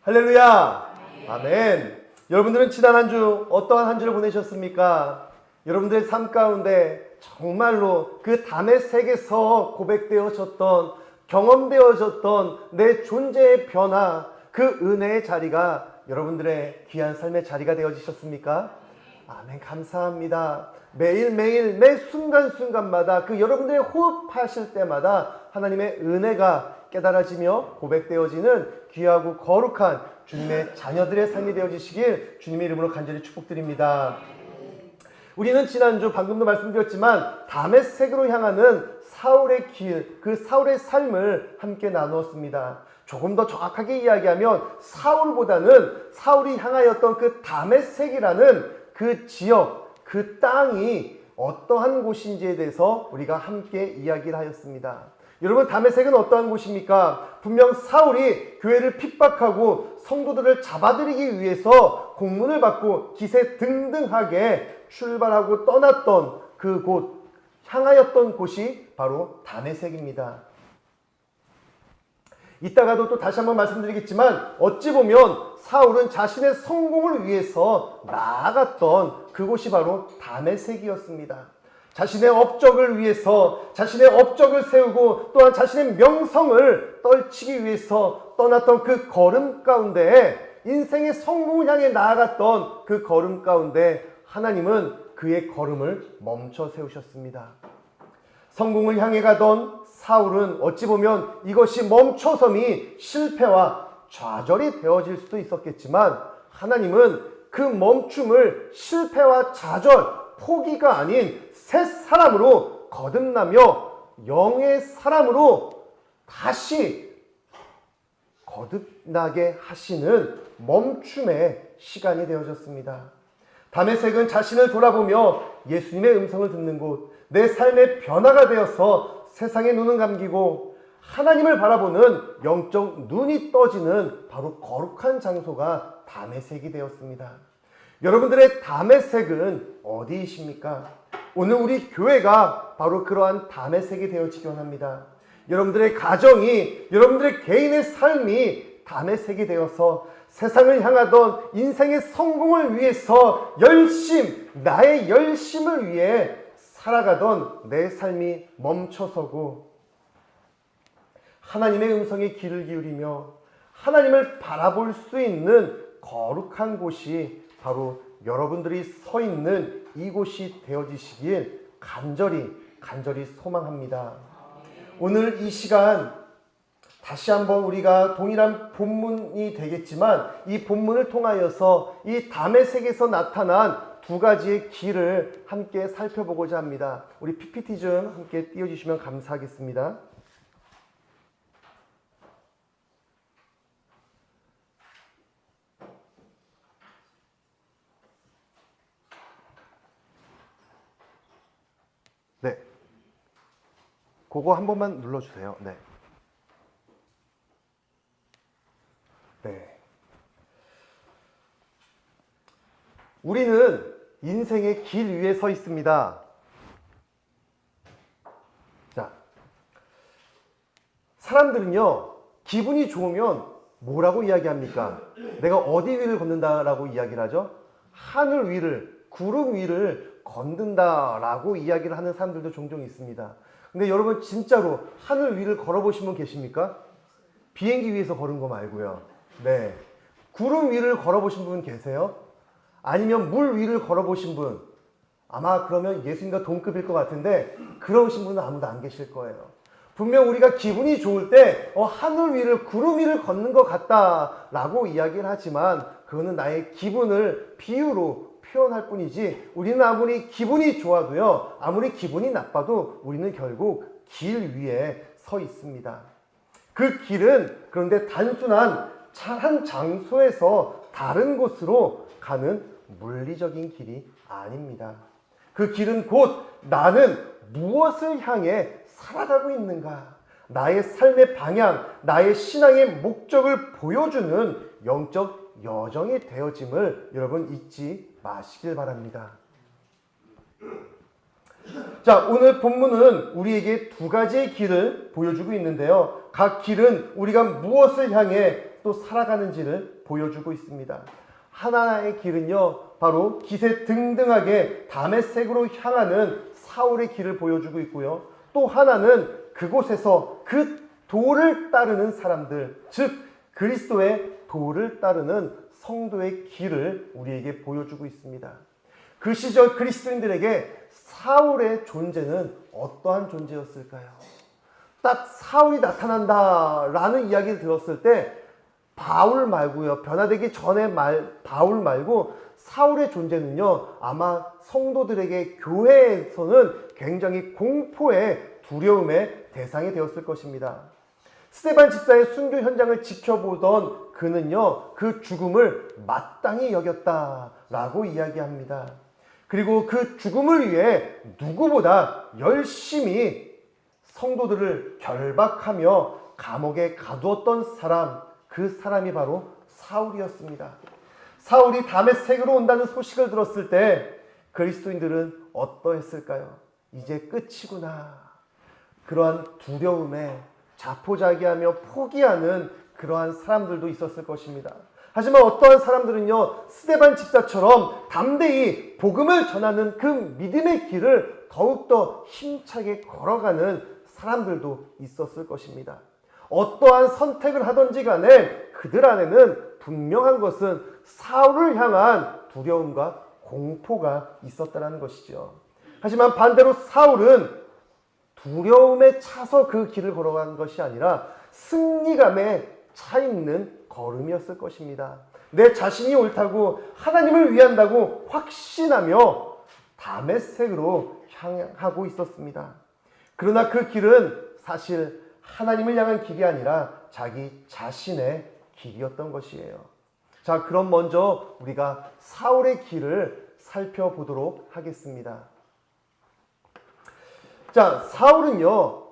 할렐루야. 아멘. 여러분들은 지난 한 주 어떠한 한 주를 보내셨습니까? 여러분들의 삶 가운데 정말로 그 담에색에서 고백되어졌던, 경험되어졌던 내 존재의 변화, 그 은혜의 자리가 여러분들의 귀한 삶의 자리가 되어지셨습니까? 아멘. 감사합니다. 매일매일 매 순간순간마다 그 여러분들의 호흡하실 때마다 하나님의 은혜가 깨달아지며 고백되어지는 귀하고 거룩한 주님의 자녀들의 삶이 되어지시길 주님의 이름으로 간절히 축복드립니다. 우리는 지난주 방금도 말씀드렸지만 다메섹으로 향하는 사울의 길, 그 사울의 삶을 함께 나누었습니다. 조금 더 정확하게 이야기하면 사울보다는 사울이 향하였던 그 다메섹이라는 그 지역, 그 땅이 어떠한 곳인지에 대해서 우리가 함께 이야기를 하였습니다. 여러분, 다메섹은 어떠한 곳입니까? 분명 사울이 교회를 핍박하고 성도들을 잡아들이기 위해서 공문을 받고 기세등등하게 출발하고 떠났던 그곳, 향하였던 곳이 바로 다메섹입니다. 이따가도 또 다시 한번 말씀드리겠지만 어찌 보면 사울은 자신의 성공을 위해서 나아갔던 그곳이 바로 다메섹이었습니다. 자신의 업적을 위해서 자신의 업적을 세우고 또한 자신의 명성을 떨치기 위해서 떠났던 그 걸음 가운데, 인생의 성공을 향해 나아갔던 그 걸음 가운데 하나님은 그의 걸음을 멈춰 세우셨습니다. 성공을 향해 가던 사울은 어찌 보면 이것이 멈춰섬이 실패와 좌절이 되어질 수도 있었겠지만 하나님은 그 멈춤을 실패와 좌절, 포기가 아닌 새 사람으로 거듭나며 영의 사람으로 다시 거듭나게 하시는 멈춤의 시간이 되어졌습니다. 다메섹은 자신을 돌아보며 예수님의 음성을 듣는 곳, 내 삶의 변화가 되어서 세상의 눈은 감기고 하나님을 바라보는 영적 눈이 떠지는 바로 거룩한 장소가 다메섹이 되었습니다. 여러분들의 다메섹은 어디이십니까? 오늘 우리 교회가 바로 그러한 다메섹이 되어지기 원합니다. 여러분들의 가정이, 여러분들의 개인의 삶이 다메섹이 되어서 세상을 향하던 인생의 성공을 위해서 나의 열심을 위해 살아가던 내 삶이 멈춰서고 하나님의 음성에 귀를 기울이며 하나님을 바라볼 수 있는 거룩한 곳이 바로 여러분들이 서 있는 이곳이 되어지시길 간절히 소망합니다. 오늘 이 시간 다시 한번 우리가 동일한 본문이 되겠지만 이 본문을 통하여서 이 다메섹에서 나타난 두 가지의 길을 함께 살펴보고자 합니다. 우리 PPT 좀 함께 띄워주시면 감사하겠습니다. 네, 그거 한 번만 눌러주세요. 네. 네. 우리는 인생의 길 위에 서 있습니다. 자, 사람들은요, 기분이 좋으면 뭐라고 이야기합니까? 내가 어디 위를 걷는다라고 이야기를 하죠? 하늘 위를, 구름 위를 걷는다라고 이야기를 하는 사람들도 종종 있습니다. 근데 여러분 진짜로 하늘 위를 걸어보신 분 계십니까? 비행기 위에서 걸은 거 말고요. 네. 구름 위를 걸어보신 분 계세요? 아니면 물 위를 걸어보신 분? 아마 그러면 예수님과 동급일 것 같은데 그러신 분은 아무도 안 계실 거예요. 분명 우리가 기분이 좋을 때 하늘 위를, 구름 위를 걷는 것 같다라고 이야기를 하지만 그거는 나의 기분을 비유로 표현할 뿐이지 우리는 아무리 기분이 좋아도요, 아무리 기분이 나빠도 우리는 결국 길 위에 서 있습니다. 그 길은 그런데 단순한 한 장소에서 다른 곳으로 가는 물리적인 길이 아닙니다. 그 길은 곧 나는 무엇을 향해 살아가고 있는가, 나의 삶의 방향, 나의 신앙의 목적을 보여주는 영적 여정이 되어짐을 여러분 잊지 마시길 바랍니다. 자, 오늘 본문은 우리에게 두 가지의 길을 보여주고 있는데요. 각 길은 우리가 무엇을 향해 또 살아가는지를 보여주고 있습니다. 하나의 길은요, 바로 기세 등등하게 다메섹으로 향하는 사울의 길을 보여주고 있고요. 또 하나는 그곳에서 그 도를 따르는 사람들, 즉 그리스도의 도를 따르는 성도의 길을 우리에게 보여주고 있습니다. 그 시절 그리스도인들에게 사울의 존재는 어떠한 존재였을까요? 딱 사울이 나타난다라는 이야기를 들었을 때 바울 말고요, 변화되기 전에 바울 말고 사울의 존재는요, 아마 성도들에게 교회에서는 굉장히 공포의 두려움의 대상이 되었을 것입니다. 스데반 집사의 순교 현장을 지켜보던 그는요, 그 죽음을 마땅히 여겼다라고 이야기합니다. 그리고 그 죽음을 위해 누구보다 열심히 성도들을 결박하며 감옥에 가두었던 사람, 그 사람이 바로 사울이었습니다. 사울이 다메섹으로 온다는 소식을 들었을 때 그리스도인들은 어떠했을까요? 이제 끝이구나. 그러한 두려움에 자포자기하며 포기하는 그러한 사람들도 있었을 것입니다. 하지만 어떠한 사람들은요, 스데반 집사처럼 담대히 복음을 전하는 그 믿음의 길을 더욱더 힘차게 걸어가는 사람들도 있었을 것입니다. 어떠한 선택을 하든지 간에 그들 안에는 분명한 것은 사울을 향한 두려움과 공포가 있었다는 것이죠. 하지만 반대로 사울은 두려움에 차서 그 길을 걸어간 것이 아니라 승리감에 차 있는 걸음이었을 것입니다. 내 자신이 옳다고 하나님을 위한다고 확신하며 다메섹으로 향하고 있었습니다. 그러나 그 길은 사실 하나님을 향한 길이 아니라 자기 자신의 길이었던 것이에요. 자, 그럼 먼저 우리가 사울의 길을 살펴보도록 하겠습니다. 자, 사울은요,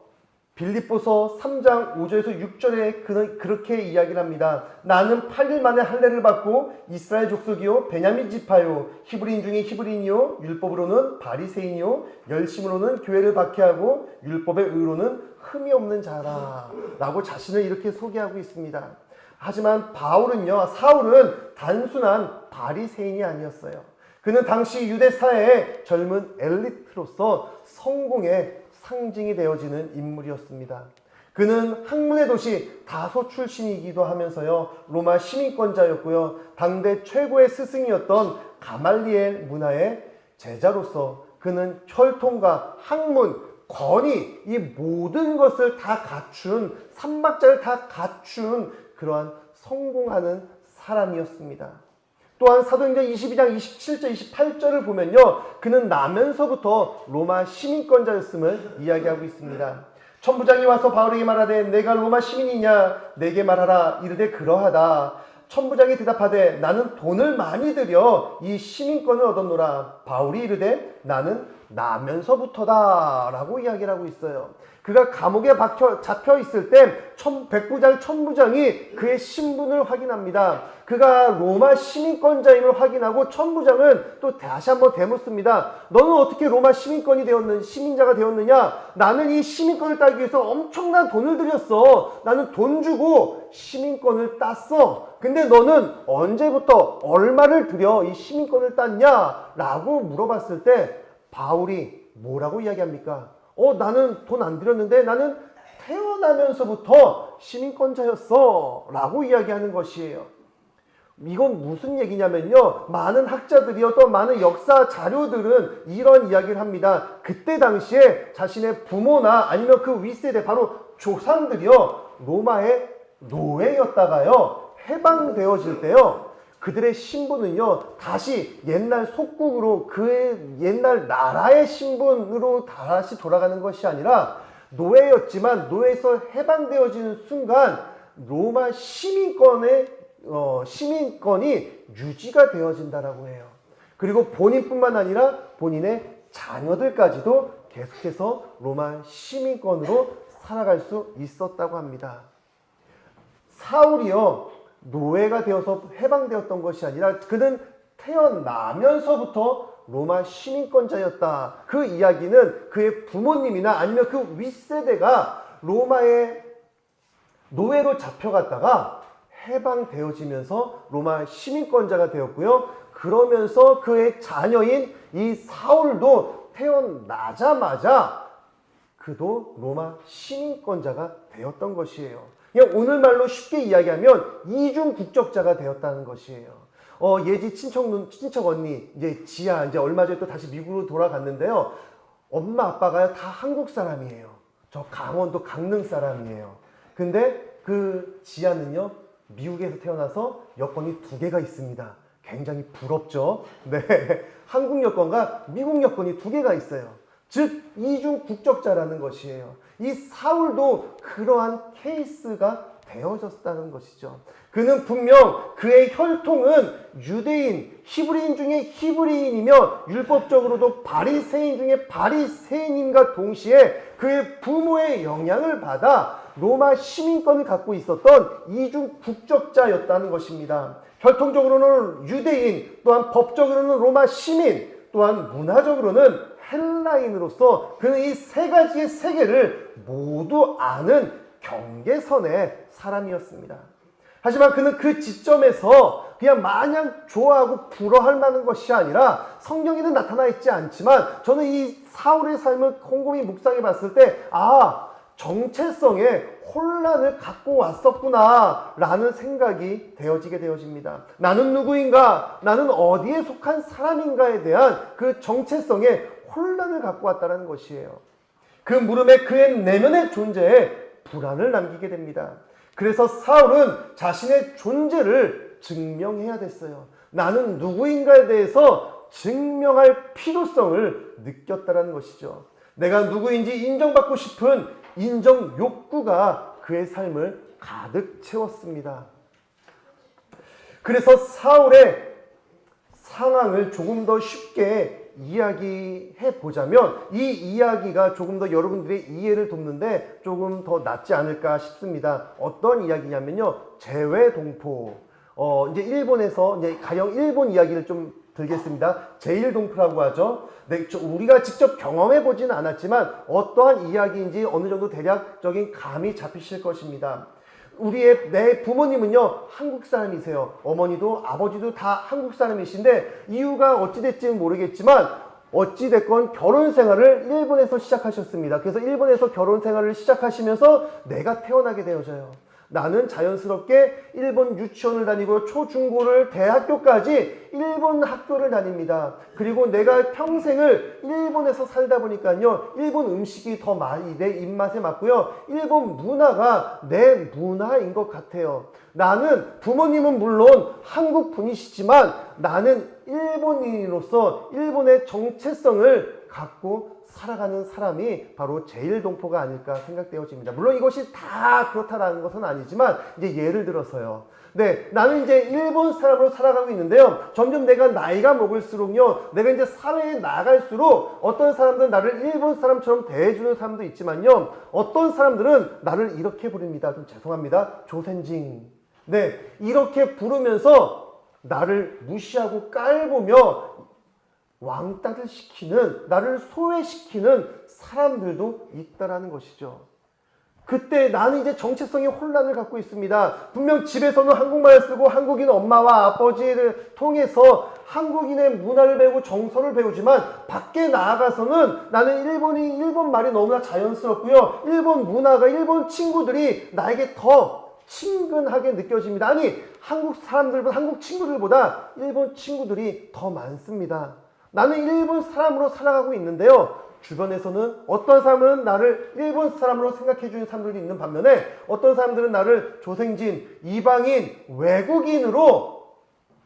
빌립보서 3장 5절에서 6절에 그는 그렇게 이야기를 합니다. 나는 8일 만에 할례를 받고 이스라엘 족속이요 베냐민 지파요 히브리인 중에 히브리인이요 율법으로는 바리새인이요 열심으로는 교회를 박해하고 율법의 의로는 흠이 없는 자라 라고 자신을 이렇게 소개하고 있습니다. 하지만 사울은 단순한 바리새인이 아니었어요. 그는 당시 유대 사회의 젊은 엘리트로서 성공의 상징이 되어지는 인물이었습니다. 그는 학문의 도시 다소 출신이기도 하면서요, 로마 시민권자였고요, 당대 최고의 스승이었던 가말리엘 문화의 제자로서 그는 혈통과 학문, 권위, 이 모든 것을 다 갖춘, 삼박자를 다 갖춘 그러한 성공하는 사람이었습니다. 또한 사도행전 22장 27절 28절을 보면요, 그는 나면서부터 로마 시민권자였음을 이야기하고 있습니다. 천부장이 와서 바울에게 말하되 내가 로마 시민이냐 내게 말하라. 이르되 그러하다. 천부장이 대답하되 나는 돈을 많이 들여 이 시민권을 얻었노라. 바울이 이르되 나는 나면서부터다 라고 이야기를 하고 있어요. 그가 감옥에 잡혀 있을 때 백부장 천부장이 그의 신분을 확인합니다. 그가 로마 시민권자임을 확인하고 천부장은 또 다시 한번 되묻습니다. 너는 어떻게 로마 시민자가 되었느냐? 나는 이 시민권을 따기 위해서 엄청난 돈을 들였어. 나는 돈 주고 시민권을 땄어. 근데 너는 언제부터 얼마를 들여 이 시민권을 땄냐? 라고 물어봤을 때 바울이 뭐라고 이야기합니까? 나는 돈 안 들였는데 나는 태어나면서부터 시민권자였어 라고 이야기하는 것이에요. 이건 무슨 얘기냐면요, 많은 학자들이요 또 많은 역사 자료들은 이런 이야기를 합니다. 그때 당시에 자신의 부모나 아니면 그 윗세대 바로 조상들이요 로마의 노예였다가요 해방되어질 때요 그들의 신분은요 다시 옛날 속국으로 그의 옛날 나라의 신분으로 다시 돌아가는 것이 아니라 노예였지만 노예에서 해방되어지는 순간 로마 시민권이 유지가 되어진다라고 해요. 그리고 본인뿐만 아니라 본인의 자녀들까지도 계속해서 로마 시민권으로 살아갈 수 있었다고 합니다. 사울이요 노예가 되어서 해방되었던 것이 아니라 그는 태어나면서부터 로마 시민권자였다. 그 이야기는 그의 부모님이나 아니면 그 윗세대가 로마의 노예로 잡혀갔다가 해방되어지면서 로마 시민권자가 되었고요. 그러면서 그의 자녀인 이 사울도 태어나자마자 그도 로마 시민권자가 되었던 것이에요. 그냥 오늘 말로 쉽게 이야기하면 이중 국적자가 되었다는 것이에요. 예지 친척 언니, 이제 지아, 이제 얼마 전에 또 다시 미국으로 돌아갔는데요. 엄마, 아빠가 다 한국 사람이에요. 저 강원도 강릉 사람이에요. 근데 그 지아는요, 미국에서 태어나서 여권이 2개가 있습니다. 굉장히 부럽죠? 네. 한국 여권과 미국 여권이 2개가 있어요. 즉, 이중 국적자라는 것이에요. 이 사울도 그러한 케이스가 되어졌다는 것이죠. 그는 분명 그의 혈통은 유대인, 히브리인 중에 히브리인이며 율법적으로도 바리새인 중에 바리새인임과 동시에 그의 부모의 영향을 받아 로마 시민권을 갖고 있었던 이중 국적자였다는 것입니다. 혈통적으로는 유대인, 또한 법적으로는 로마 시민, 또한 문화적으로는 헬라인으로서 그는 이 3가지의 세계를 모두 아는 경계선의 사람이었습니다. 하지만 그는 그 지점에서 그냥 마냥 좋아하고 부러워할 만한 것이 아니라 성경에는 나타나 있지 않지만 저는 이 사울의 삶을 곰곰이 묵상해 봤을 때 정체성에 혼란을 갖고 왔었구나 라는 생각이 되어집니다. 나는 누구인가? 나는 어디에 속한 사람인가에 대한 그 정체성에 혼란을 갖고 왔다는 것이에요. 그 물음에 그의 내면의 존재에 불안을 남기게 됩니다. 그래서 사울은 자신의 존재를 증명해야 됐어요. 나는 누구인가에 대해서 증명할 필요성을 느꼈다는 것이죠. 내가 누구인지 인정받고 싶은 인정 욕구가 그의 삶을 가득 채웠습니다. 그래서 사울의 상황을 조금 더 쉽게 이야기해 보자면 이 이야기가 조금 더 여러분들의 이해를 돕는데 조금 더 낫지 않을까 싶습니다. 어떤 이야기냐면요, 재외동포. 이제 일본에서 이제 가령 일본 이야기를 좀 들겠습니다. 제일동포라고 하죠. 네, 우리가 직접 경험해 보지는 않았지만 어떠한 이야기인지 어느 정도 대략적인 감이 잡히실 것입니다. 내 부모님은요, 한국 사람이세요. 어머니도 아버지도 다 한국 사람이신데 이유가 어찌됐지는 모르겠지만 어찌됐건 결혼 생활을 일본에서 시작하셨습니다. 그래서 일본에서 결혼 생활을 시작하시면서 내가 태어나게 되어져요. 나는 자연스럽게 일본 유치원을 다니고 초중고를 대학교까지 일본 학교를 다닙니다. 그리고 내가 평생을 일본에서 살다 보니까요, 일본 음식이 더 많이 내 입맛에 맞고요, 일본 문화가 내 문화인 것 같아요. 나는 부모님은 물론 한국 분이시지만 나는 일본인으로서 일본의 정체성을 갖고 살아가는 사람이 바로 제일동포가 아닐까 생각되어집니다. 물론 이것이 다 그렇다라는 것은 아니지만 이제 예를 들어서요. 네, 나는 이제 일본 사람으로 살아가고 있는데요. 점점 내가 나이가 먹을수록요, 내가 이제 사회에 나갈수록 어떤 사람들은 나를 일본 사람처럼 대해주는 사람도 있지만요, 어떤 사람들은 나를 이렇게 부릅니다. 좀 죄송합니다. 조센징. 네, 이렇게 부르면서 나를 무시하고 깔보며 왕따를 시키는, 나를 소외시키는 사람들도 있다라는 것이죠. 그때 나는 이제 정체성의 혼란을 갖고 있습니다. 분명 집에서는 한국말을 쓰고 한국인 엄마와 아버지를 통해서 한국인의 문화를 배우고 정서를 배우지만 밖에 나아가서는 나는 일본 말이 너무나 자연스럽고요, 일본 문화가, 일본 친구들이 나에게 더 친근하게 느껴집니다. 아니, 한국 친구들보다 일본 친구들이 더 많습니다. 나는 일본 사람으로 살아가고 있는데요, 주변에서는 어떤 사람은 나를 일본 사람으로 생각해 주는 사람들도 있는 반면에 어떤 사람들은 나를 조생진, 이방인, 외국인으로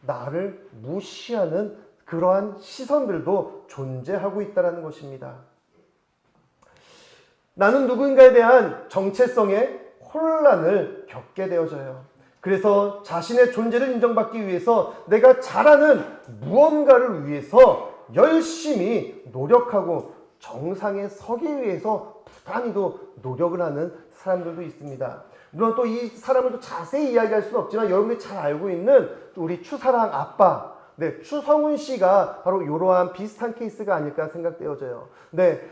나를 무시하는 그러한 시선들도 존재하고 있다는 것입니다. 나는 누구인가에 대한 정체성의 혼란을 겪게 되어져요. 그래서 자신의 존재를 인정받기 위해서 내가 잘하는 무언가를 위해서 열심히 노력하고 정상에 서기 위해서 부단히도 노력을 하는 사람들도 있습니다. 물론 또 이 사람을 또 자세히 이야기할 수는 없지만 여러분들이 잘 알고 있는 우리 추사랑 아빠, 네, 추성훈 씨가 바로 이러한 비슷한 케이스가 아닐까 생각되어져요. 네,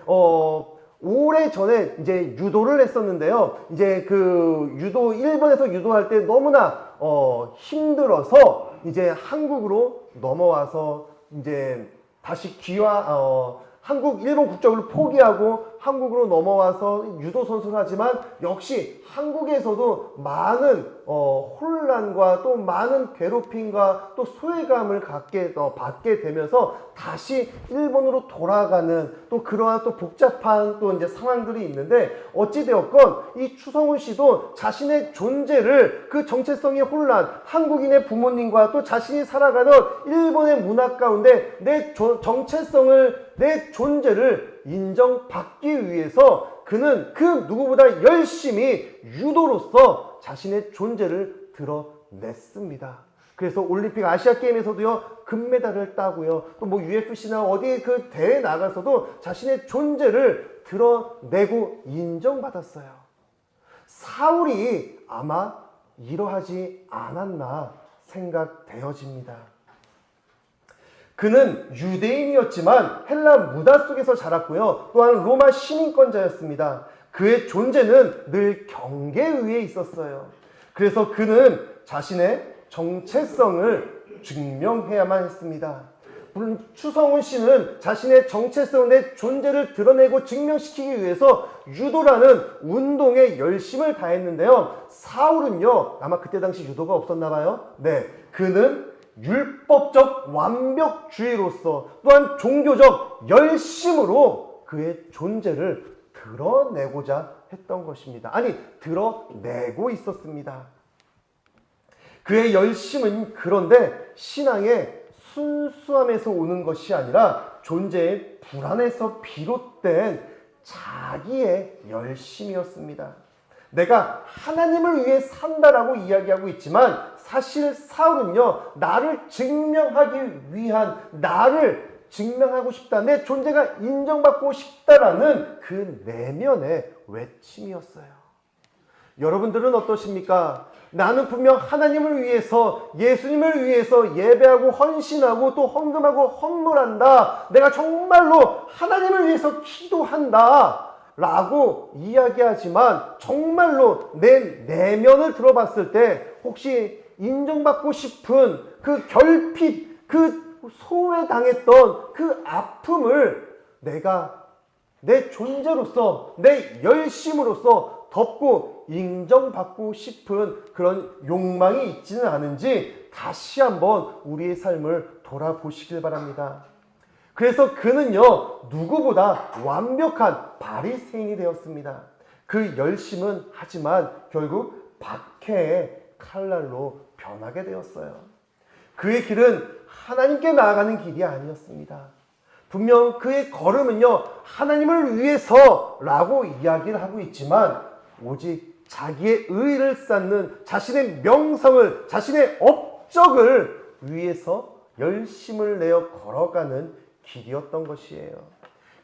오래 전에 이제 유도를 했었는데요. 이제 그 일본에서 유도할 때 너무나 힘들어서 이제 한국으로 넘어와서 이제 다시 한국 일본 국적을 포기하고 한국으로 넘어와서 유도 선수를 하지만 역시 한국에서도 많은 혼란과 또 많은 괴롭힘과 또 소외감을 받게 되면서 다시 일본으로 돌아가는 또 그러한 또 복잡한 또 이제 상황들이 있는데 어찌되었건 이 추성훈 씨도 자신의 존재를 그 정체성의 혼란, 한국인의 부모님과 또 자신이 살아가는 일본의 문화 가운데 내 정체성을 내 존재를 인정받기 위해서 그는 그 누구보다 열심히 유도로서 자신의 존재를 드러냈습니다. 그래서 올림픽 아시아 게임에서도요 금메달을 따고요 또 뭐 UFC나 어디 그 대회 나가서도 자신의 존재를 드러내고 인정받았어요. 사울이 아마 이러하지 않았나 생각되어집니다. 그는 유대인이었지만 헬라 문화 속에서 자랐고요. 또한 로마 시민권자였습니다. 그의 존재는 늘 경계 위에 있었어요. 그래서 그는 자신의 정체성을 증명해야만 했습니다. 물론 추성훈 씨는 자신의 정체성, 내 존재를 드러내고 증명시키기 위해서 유도라는 운동에 열심을 다했는데요. 사울은요, 아마 그때 당시 유도가 없었나 봐요. 네, 그는 율법적 완벽주의로서 또한 종교적 열심으로 그의 존재를 드러내고자 했던 것입니다. 아니, 드러내고 있었습니다. 그의 열심은 그런데 신앙의 순수함에서 오는 것이 아니라 존재의 불안에서 비롯된 자기의 열심이었습니다. 내가 하나님을 위해 산다라고 이야기하고 있지만 사실 사울은요, 나를 증명하기 위한, 나를 증명하고 싶다, 내 존재가 인정받고 싶다라는 그 내면의 외침이었어요. 여러분들은 어떠십니까? 나는 분명 하나님을 위해서, 예수님을 위해서 예배하고 헌신하고 또 헌금하고 헌물한다. 내가 정말로 하나님을 위해서 기도한다 라고 이야기하지만 정말로 내 내면을 들어봤을 때 혹시 인정받고 싶은 그 결핍, 그 소외당했던 그 아픔을 내가 내 존재로서, 내 열심으로서 덮고 인정받고 싶은 그런 욕망이 있지는 않은지 다시 한번 우리의 삶을 돌아보시길 바랍니다. 그래서 그는요, 누구보다 완벽한 바리새인이 되었습니다. 그 열심은 하지만 결국 박해의 칼날로 변하게 되었어요. 그의 길은 하나님께 나아가는 길이 아니었습니다. 분명 그의 걸음은요, 하나님을 위해서라고 이야기를 하고 있지만 오직 자기의 의를 쌓는 자신의 명성을, 자신의 업적을 위해서 열심을 내어 걸어가는 길이었던 것이에요.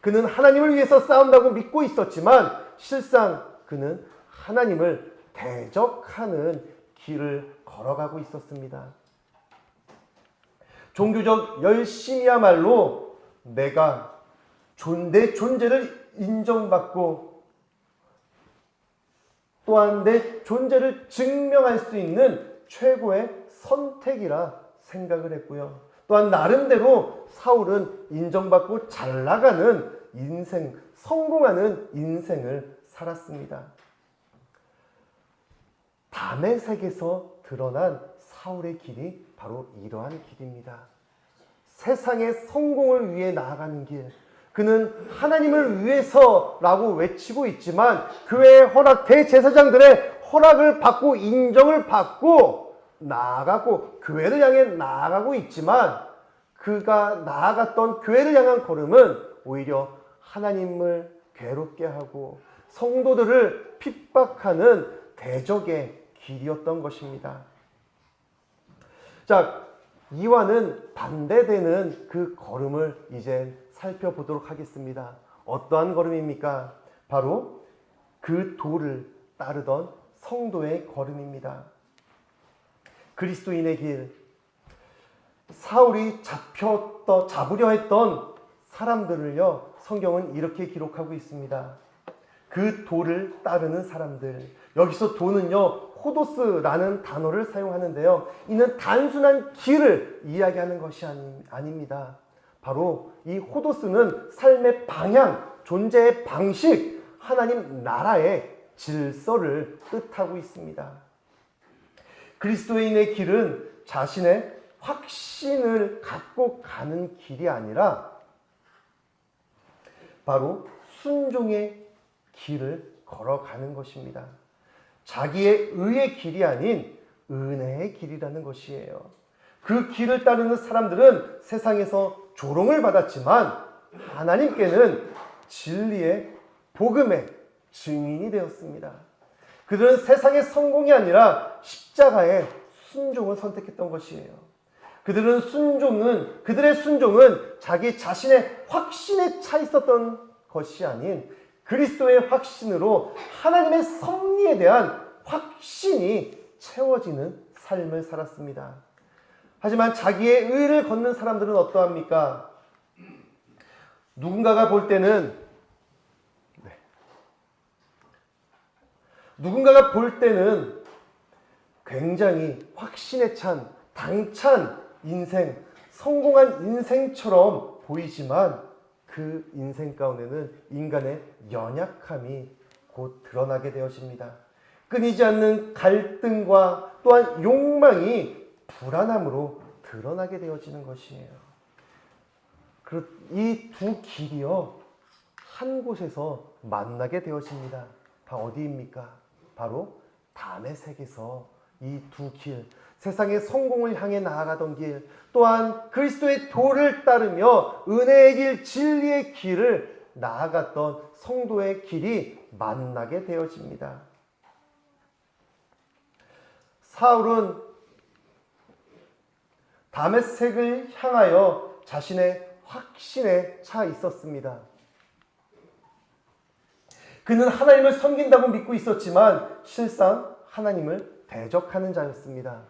그는 하나님을 위해서 싸운다고 믿고 있었지만 실상 그는 하나님을 대적하는 길을 걸어가고 있었습니다. 종교적 열심이야말로 내가 내 존재를 인정받고 또한 내 존재를 증명할 수 있는 최고의 선택이라 생각을 했고요. 또한 나름대로 사울은 인정받고 잘 나가는 인생, 성공하는 인생을 살았습니다. 다메섹에서 드러난 사울의 길이 바로 이러한 길입니다. 세상의 성공을 위해 나아가는 길. 그는 하나님을 위해서라고 외치고 있지만 교회의 허락, 대제사장들의 허락을 받고 인정을 받고 나아가고 교회를 향해 나아가고 있지만 그가 나아갔던 교회를 향한 걸음은 오히려 하나님을 괴롭게 하고 성도들을 핍박하는 대적의 길이었던 것입니다. 자, 이와는 반대되는 그 걸음을 이제 살펴보도록 하겠습니다. 어떠한 걸음입니까? 바로 그 도를 따르던 성도의 걸음입니다. 그리스도인의 길. 사울이 잡으려 했던 사람들을요, 성경은 이렇게 기록하고 있습니다. 그 도를 따르는 사람들. 여기서 도는요, 호도스라는 단어를 사용하는데요. 이는 단순한 길을 이야기하는 것이 아닙니다. 바로 이 호도스는 삶의 방향, 존재의 방식, 하나님 나라의 질서를 뜻하고 있습니다. 그리스도인의 길은 자신의 확신을 갖고 가는 길이 아니라 바로 순종의 길을 걸어가는 것입니다. 자기의 의의 길이 아닌 은혜의 길이라는 것이에요. 그 길을 따르는 사람들은 세상에서 조롱을 받았지만 하나님께는 진리의 복음의 증인이 되었습니다. 그들은 세상의 성공이 아니라 십자가의 순종을 선택했던 것이에요. 그들의 순종은 자기 자신의 확신에 차 있었던 것이 아닌 그리스도의 확신으로 하나님의 섭리에 대한 확신이 채워지는 삶을 살았습니다. 하지만 자기의 의를 걷는 사람들은 어떠합니까? 누군가가 볼 때는 굉장히 확신에 찬, 당찬 인생, 성공한 인생처럼 보이지만 그 인생 가운데는 인간의 연약함이 곧 드러나게 되어집니다. 끊이지 않는 갈등과 또한 욕망이 불안함으로 드러나게 되어지는 것이에요. 이 두 길이요, 한 곳에서 만나게 되어집니다. 다 어디입니까? 바로 다메섹에서 이 두 길, 세상의 성공을 향해 나아가던 길, 또한 그리스도의 도를 따르며 은혜의 길, 진리의 길을 나아갔던 성도의 길이 만나게 되어집니다. 사울은 다메섹을 향하여 자신의 확신에 차 있었습니다. 그는 하나님을 섬긴다고 믿고 있었지만 실상 하나님을 대적하는 자였습니다.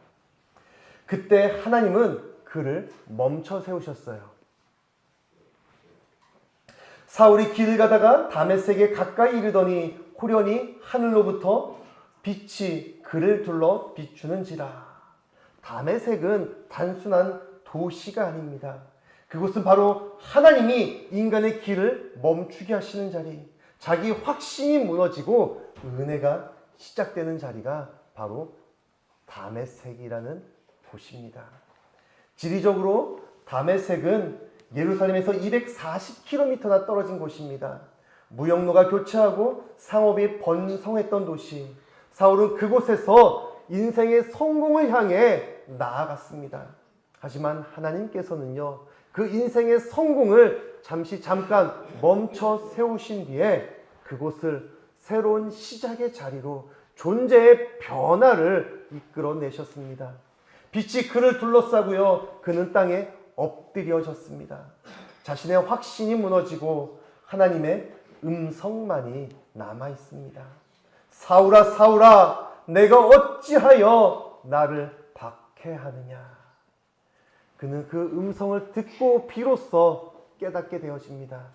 그때 하나님은 그를 멈춰 세우셨어요. 사울이 길을 가다가 다메섹에 가까이 이르더니 호련히 하늘로부터 빛이 그를 둘러 비추는지라. 다메섹은 단순한 도시가 아닙니다. 그곳은 바로 하나님이 인간의 길을 멈추게 하시는 자리, 자기 확신이 무너지고 은혜가 시작되는 자리가 바로 다메섹이라는 곳입니다. 지리적으로 다메섹은 예루살렘에서 240km나 떨어진 곳입니다. 무역로가 교차하고 상업이 번성했던 도시. 사울은 그곳에서 인생의 성공을 향해 나아갔습니다. 하지만 하나님께서는요, 그 인생의 성공을 잠깐 멈춰 세우신 뒤에 그곳을 새로운 시작의 자리로 존재의 변화를 이끌어내셨습니다. 빛이 그를 둘러싸고요, 그는 땅에 엎드려졌습니다. 자신의 확신이 무너지고 하나님의 음성만이 남아있습니다. 사울아, 사울아, 내가 어찌하여 나를 박해하느냐. 그는 그 음성을 듣고 비로소 깨닫게 되어집니다.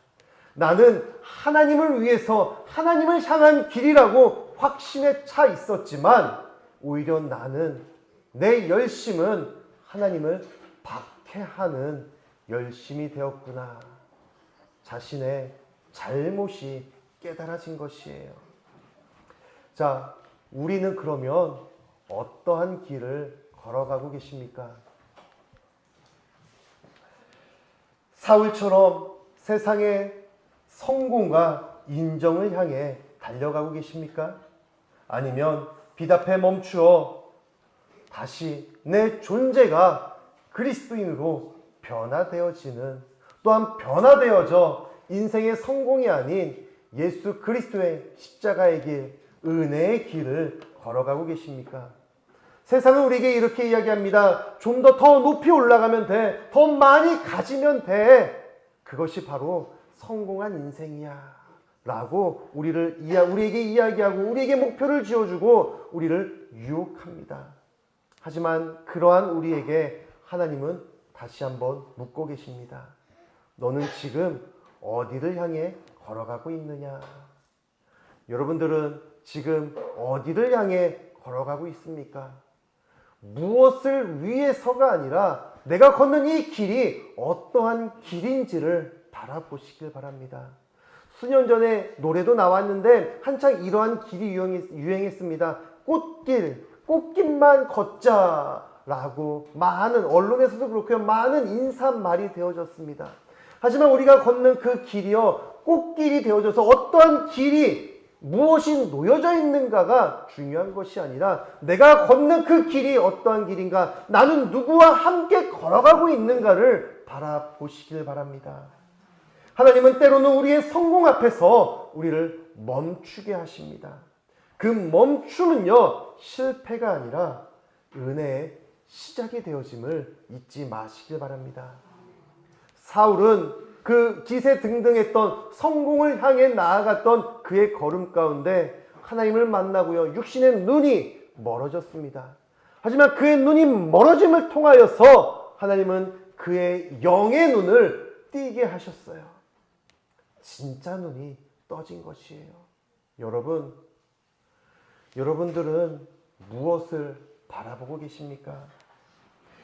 나는 하나님을 위해서 하나님을 향한 길이라고 확신에 차 있었지만 오히려 나는 내 열심은 하나님을 박해하는 열심이 되었구나. 자신의 잘못이 깨달아진 것이에요. 자, 우리는 그러면 어떠한 길을 걸어가고 계십니까? 사울처럼 세상의 성공과 인정을 향해 달려가고 계십니까? 아니면 빛 앞에 멈추어 다시 내 존재가 그리스도인으로 변화되어지는, 또한 변화되어져 인생의 성공이 아닌 예수 그리스도의 십자가의 길, 은혜의 길을 걸어가고 계십니까? 세상은 우리에게 이렇게 이야기합니다. 좀 더 높이 올라가면 돼. 더 많이 가지면 돼. 그것이 바로 성공한 인생이야 라고 우리에게 이야기하고 우리에게 목표를 지어주고 우리를 유혹합니다. 하지만 그러한 우리에게 하나님은 다시 한번 묻고 계십니다. 너는 지금 어디를 향해 걸어가고 있느냐? 여러분들은 지금 어디를 향해 걸어가고 있습니까? 무엇을 위해서가 아니라 내가 걷는 이 길이 어떠한 길인지를 바라보시길 바랍니다. 수년 전에 노래도 나왔는데 한창 이러한 길이 유행했습니다. 꽃길만 걷자라고 많은 언론에서도 그렇고요. 많은 인사말이 되어졌습니다. 하지만 우리가 걷는 그 길이요. 꽃길이 되어져서 어떠한 길이 무엇이 놓여져 있는가가 중요한 것이 아니라 내가 걷는 그 길이 어떠한 길인가, 나는 누구와 함께 걸어가고 있는가를 바라보시길 바랍니다. 하나님은 때로는 우리의 성공 앞에서 우리를 멈추게 하십니다. 그 멈춤은요, 실패가 아니라 은혜의 시작이 되어짐을 잊지 마시길 바랍니다. 사울은 그 기세등등했던 성공을 향해 나아갔던 그의 걸음 가운데 하나님을 만나고요. 육신의 눈이 멀어졌습니다. 하지만 그의 눈이 멀어짐을 통하여서 하나님은 그의 영의 눈을 띄게 하셨어요. 진짜 눈이 떠진 것이에요. 여러분들은 무엇을 바라보고 계십니까?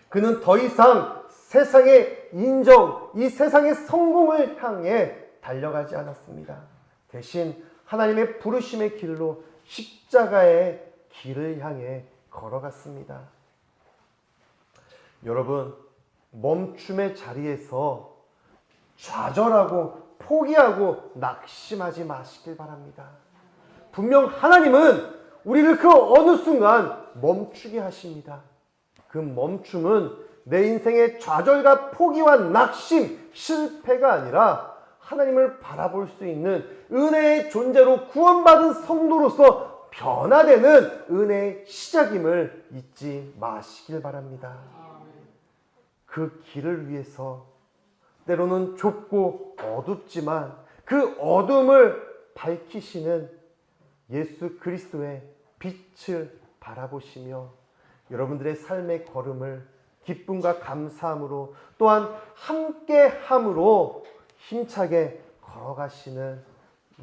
그는 더 이상 세상의 인정, 이 세상의 성공을 향해 달려가지 않았습니다. 대신 하나님의 부르심의 길로 십자가의 길을 향해 걸어갔습니다. 여러분, 멈춤의 자리에서 좌절하고 포기하고 낙심하지 마시길 바랍니다. 분명 하나님은 우리를 그 어느 순간 멈추게 하십니다. 그 멈춤은 내 인생의 좌절과 포기와 낙심, 실패가 아니라 하나님을 바라볼 수 있는 은혜의 존재로 구원받은 성도로서 변화되는 은혜의 시작임을 잊지 마시길 바랍니다. 그 길을 위해서 때로는 좁고 어둡지만 그 어둠을 밝히시는 예수 그리스도의 빛을 바라보시며 여러분들의 삶의 걸음을 기쁨과 감사함으로 또한 함께함으로 힘차게 걸어가시는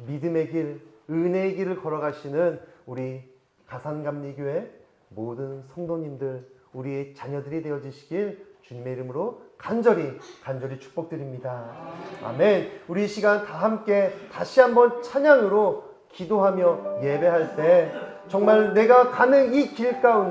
믿음의 길, 은혜의 길을 걸어가시는 우리 가산감리교회 모든 성도님들, 우리의 자녀들이 되어주시길 주님의 이름으로 간절히 축복드립니다. 아멘. 우리 이 시간 다 함께 다시 한번 찬양으로 기도하며 예배할 때 정말 내가 가는 이 길 가운데